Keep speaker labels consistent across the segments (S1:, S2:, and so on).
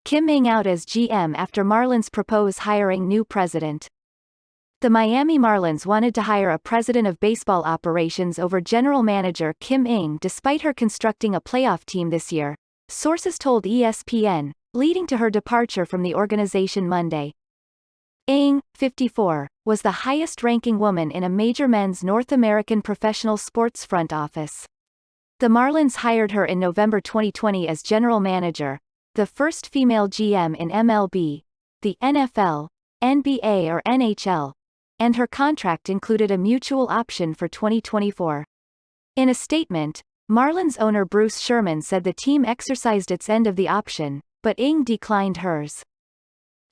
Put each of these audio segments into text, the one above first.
S1: Kim Ng out as GM after Marlins propose hiring new president. The Miami Marlins wanted to hire a president of baseball operations over general manager Kim Ng despite her constructing a playoff team this year, sources told ESPN, leading to her departure from the organization Monday. Ng, 54, was the highest-ranking woman in a major men's North American professional sports front office. The Marlins hired her in November 2020 as general manager, the first female GM in MLB, the NFL, NBA or NHL, and her contract included a mutual option for 2024. In a statement, Marlins owner Bruce Sherman said the team exercised its end of the option, but Ng declined hers.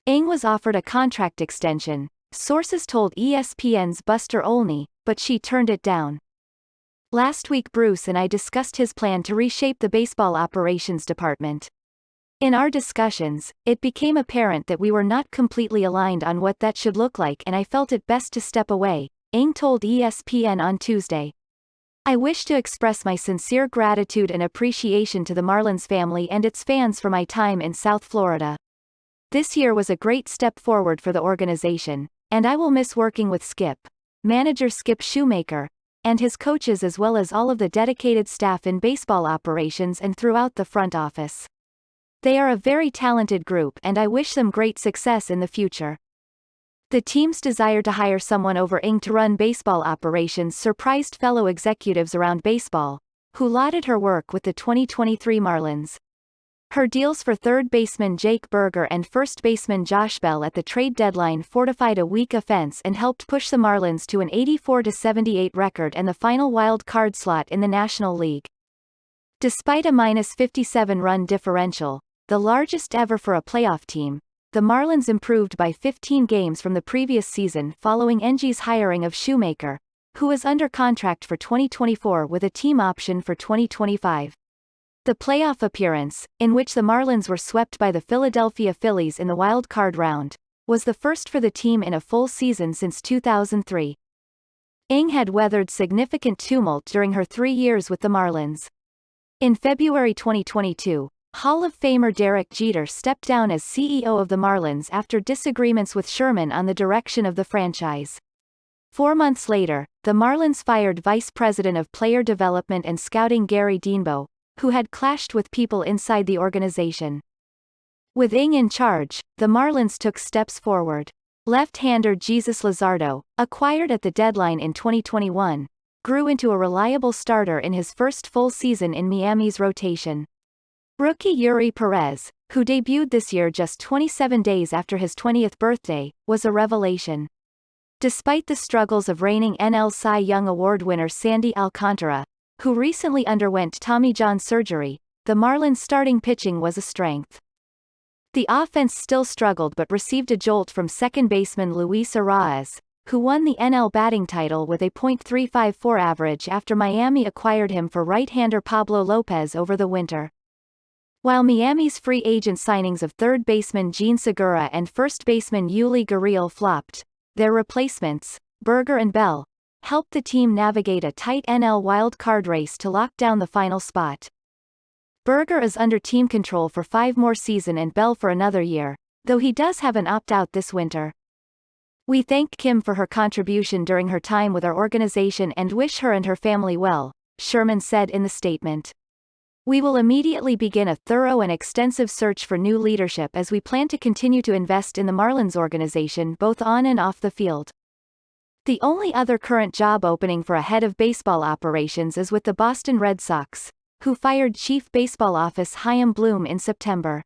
S1: Ng was offered a contract extension, sources told ESPN's Buster Olney, but she turned it down. Last week Bruce and I discussed his plan to reshape the baseball operations department. In our discussions, it became apparent that we were not completely aligned on what that should look like and I felt it best to step away, Ng told ESPN on Tuesday. I wish to express my sincere gratitude and appreciation to the Marlins family and its fans for my time in South Florida. This year was a great step forward for the organization, and I will miss working with Skip, manager Skip Shoemaker, and his coaches as well as all of the dedicated staff in baseball operations and throughout the front office. They are a very talented group and I wish them great success in the future. The team's desire to hire someone over Ng to run baseball operations surprised fellow executives around baseball, who lauded her work with the 2023 Marlins. Her deals for third baseman Jake Burger and first baseman Josh Bell at the trade deadline fortified a weak offense and helped push the Marlins to an 84-78 record and the final wild card slot in the National League. Despite a -57 run differential, the largest ever for a playoff team, the Marlins improved by 15 games from the previous season following Ng's hiring of Shoemaker, who is under contract for 2024 with a team option for 2025. The playoff appearance, in which the Marlins were swept by the Philadelphia Phillies in the wild card round, was the first for the team in a full season since 2003. Ng had weathered significant tumult during her 3 years with the Marlins. In February 2022, Hall of Famer Derek Jeter stepped down as CEO of the Marlins after disagreements with Sherman on the direction of the franchise. 4 months later, the Marlins fired Vice President of Player Development and Scouting Gary Dienbow, who had clashed with people inside the organization. With Ng in charge, the Marlins took steps forward. Left-hander Jesus Luzardo, acquired at the deadline in 2021, grew into a reliable starter in his first full season in Miami's rotation. Rookie Yuri Perez, who debuted this year just 27 days after his 20th birthday, was a revelation. Despite the struggles of reigning NL Cy Young Award winner Sandy Alcantara, who recently underwent Tommy John surgery, the Marlins' starting pitching was a strength. The offense still struggled but received a jolt from second baseman Luis Arraez, who won the NL batting title with a .354 average after Miami acquired him for right-hander Pablo Lopez over the winter. While Miami's free agent signings of third baseman Jean Segura and first baseman Yuli Gurriel flopped, their replacements, Burger and Bell, helped the team navigate a tight NL wild card race to lock down the final spot. Burger is under team control for 5 more seasons and Bell for another year, though he does have an opt-out this winter. We thank Kim for her contribution during her time with our organization and wish her and her family well, Sherman said in the statement. We will immediately begin a thorough and extensive search for new leadership as we plan to continue to invest in the Marlins organization both on and off the field. The only other current job opening for a head of baseball operations is with the Boston Red Sox, who fired Chief Baseball Office Chaim Bloom in September.